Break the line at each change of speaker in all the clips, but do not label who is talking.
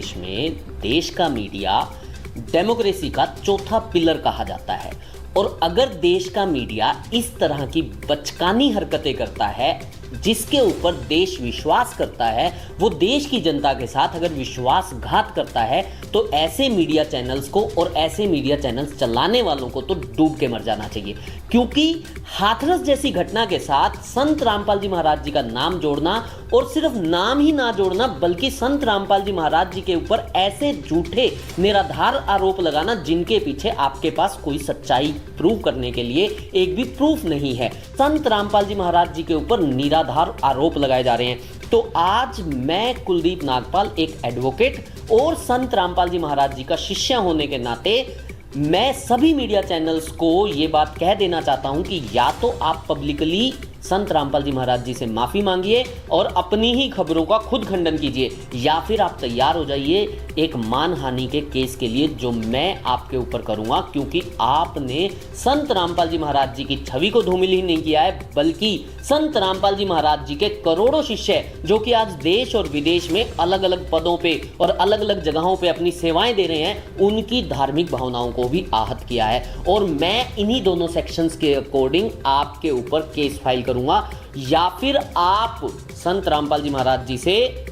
देश में देश का मीडिया डेमोक्रेसी का चौथा पिलर कहा जाता है। और अगर देश का मीडिया इस तरह की बचकानी हरकतें करता है जिसके ऊपर देश विश्वास करता है, वो देश की जनता के साथ अगर विश्वासघात करता है, तो ऐसे मीडिया चैनल्स को और ऐसे मीडिया चैनल्स चलाने वालों को तो डूब के मर जाना चाहिए। क्योंकि हाथरस जैसी घटना के साथ संत रामपाल जी महाराज जी का नाम जोड़ना, और सिर्फ नाम ही ना जोड़ना बल्कि संत रामपाल जी महाराज जी के ऊपर ऐसे झूठे निराधार आरोप लगाना जिनके पीछे आपके पास कोई सच्चाई प्रूव करने के लिए एक भी प्रूफ नहीं है। संत रामपाल जी महाराज जी के ऊपर निराधार आरोप लगाए जा रहे हैं। तो आज मैं कुलदीप नागपाल, एक एडवोकेट और संत रामपाल जी महाराज जी का शिष्य होने के नाते मैं सभी मीडिया चैनल्स को ये बात कह देना चाहता हूं कि या तो आप पब्लिकली संत रामपाल जी महाराज जी से माफ़ी मांगिए और अपनी ही खबरों का खुद खंडन कीजिए, या फिर आप तैयार हो जाइए एक मानहानि के केस के लिए जो मैं आपके ऊपर करूंगा। क्योंकि आपने संत रामपाल जी महाराज जी की छवि को धूमिल ही नहीं किया है, बल्कि संत रामपाल जी महाराज जी के करोड़ों शिष्य जो कि आज देश और विदेश में अलग अलग पदों पे और अलग अलग जगहों पे अपनी सेवाएं दे रहे हैं, उनकी धार्मिक भावनाओं को भी आहत किया है। और मैं इन्हीं दोनों सेक्शंस के अकॉर्डिंग आपके ऊपर केस फाइल करूंगा, या फिर आप संत रामपाल जी महाराज जी से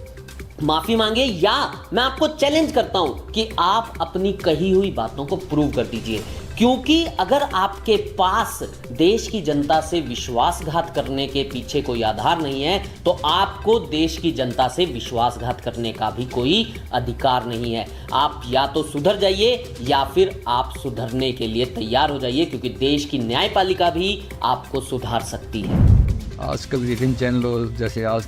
माफी मांगे, या मैं आपको चैलेंज करता हूं कि आप अपनी कही हुई बातों को प्रूव कर दीजिए। क्योंकि अगर आपके पास देश की जनता से विश्वासघात करने के पीछे कोई आधार नहीं है, तो आपको देश की जनता से विश्वासघात करने का भी कोई अधिकार नहीं है। आप या तो सुधर जाइए या फिर आप सुधरने के लिए तैयार हो जाइए, क्योंकि देश की न्यायपालिका भी आपको सुधार सकती है।
आजकल विभिन्न चैनलों जैसे आज